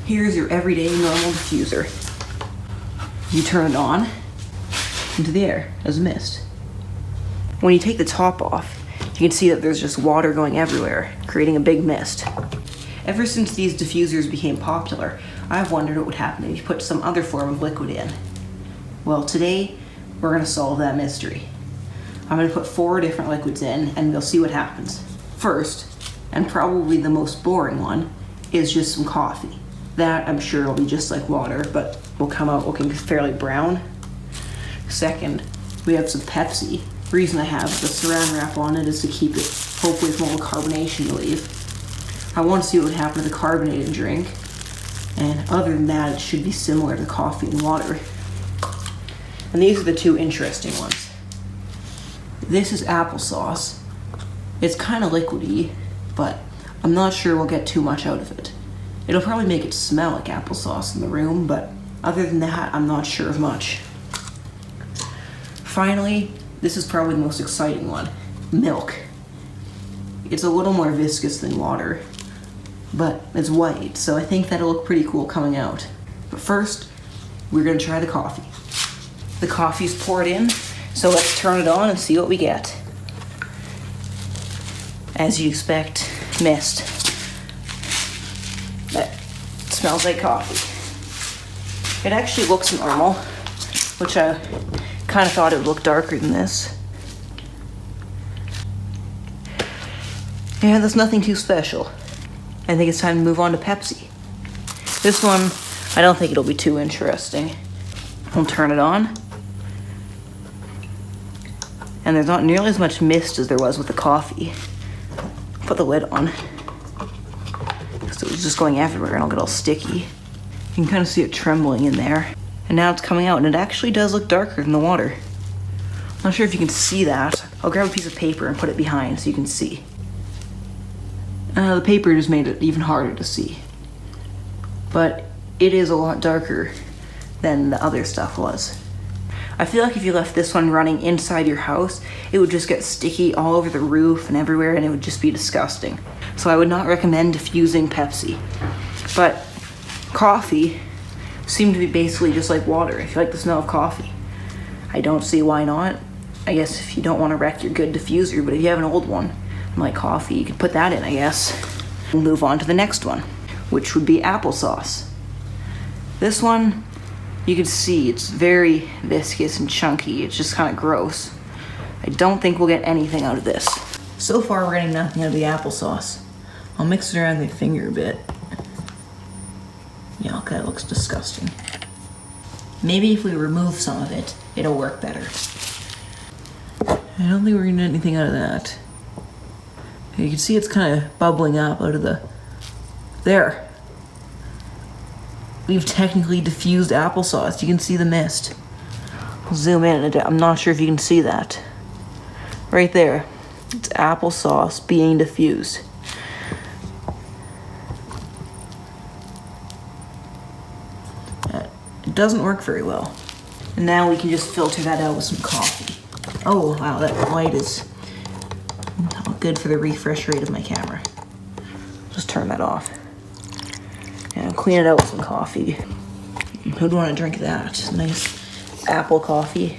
Here's your everyday normal diffuser. You turn it on into the air as mist. When you take the top off, you can see that there's just water going everywhere, creating a big mist. Ever since these diffusers became popular, I've wondered what would happen if you put some other form of liquid in. Well, today, we're gonna solve that mystery. I'm gonna put 4 different liquids in, and we'll see what happens. First, and probably the most boring one, is just some coffee. That, I'm sure, will be just like water, but will come out looking fairly brown. Second, we have some Pepsi. The reason I have the saran wrap on it is to keep it, hopefully, from all the carbonation to leave. I want to see what would happen to the carbonated drink. And other than that, it should be similar to coffee and water. And these are the 2 interesting ones. This is applesauce. It's kind of liquidy, but I'm not sure we'll get too much out of it. It'll probably make it smell like applesauce in the room, but other than that, I'm not sure of much. Finally, this is probably the most exciting one, milk. It's a little more viscous than water, but it's white, so I think that'll look pretty cool coming out. But first, we're gonna try the coffee. The coffee's poured in, so let's turn it on and see what we get. As you expect, mist. That smells like coffee. It actually looks normal, which I kind of thought it would look darker than this. Yeah, there's nothing too special. I think it's time to move on to Pepsi. This one, I don't think it'll be too interesting. We'll turn it on. And there's not nearly as much mist as there was with the coffee. Put the lid on. So it's just going everywhere and it'll get all sticky. You can kind of see it trembling in there. And now it's coming out and it actually does look darker than the water. I'm not sure if you can see that. I'll grab a piece of paper and put it behind so you can see. The paper just made it even harder to see. But it is a lot darker than the other stuff was. I feel like if you left this one running inside your house, it would just get sticky all over the roof and everywhere, and it would just be disgusting. So I would not recommend diffusing Pepsi. But coffee seemed to be basically just like water, if you like the smell of coffee. I don't see why not. I guess if you don't want to wreck your good diffuser, but if you have an old one, like coffee, you can put that in, I guess. We'll move on to the next one, which would be applesauce. This one, you can see it's very viscous and chunky. It's just kind of gross. I don't think we'll get anything out of this. So far, we're getting nothing out of the applesauce. I'll mix it around with my finger a bit. Yeah, okay, it looks disgusting. Maybe if we remove some of it, it'll work better. I don't think we're gonna get anything out of that. You can see it's kind of bubbling up out of the... There. We've technically diffused applesauce. You can see the mist. I'll zoom in and I'm not sure if you can see that. Right there. It's applesauce being diffused. It doesn't work very well. And now we can just filter that out with some coffee. Oh, wow, that light is not good for the refresh rate of my camera. Just turn that off. And clean it out with some coffee. Who'd want to drink that? Nice apple coffee.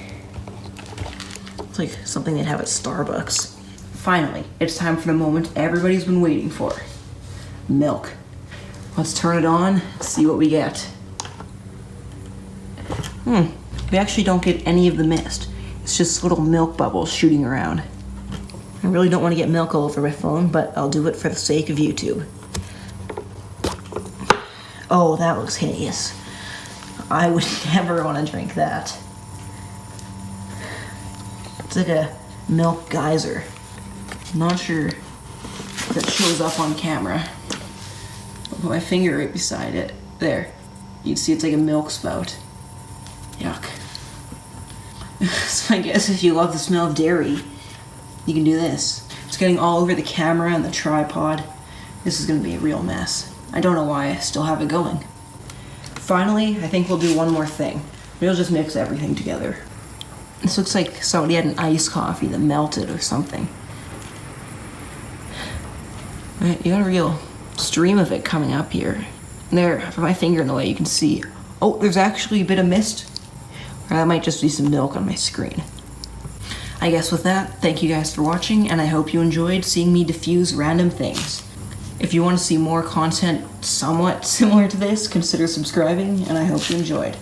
It's like something they'd have at Starbucks. Finally, it's time for the moment everybody's been waiting for. Milk. Let's turn it on and see what we get. We actually don't get any of the mist. It's just little milk bubbles shooting around. I really don't want to get milk all over my phone, but I'll do it for the sake of YouTube. Oh, that looks hideous. I would never want to drink that. It's like a milk geyser. I'm not sure if that shows up on camera. I'll put my finger right beside it. There. You can see it's like a milk spout. Yuck. So I guess if you love the smell of dairy, you can do this. It's getting all over the camera and the tripod. This is going to be a real mess. I don't know why I still have it going. Finally, I think we'll do one more thing. We'll just mix everything together. This looks like somebody had an iced coffee that melted or something. You got a real stream of it coming up here. There, I put my finger in the way, you can see. Oh, there's actually a bit of mist. Or that might just be some milk on my screen. I guess with that, thank you guys for watching, and I hope you enjoyed seeing me diffuse random things. If you want to see more content somewhat similar to this, consider subscribing, and I hope you enjoyed.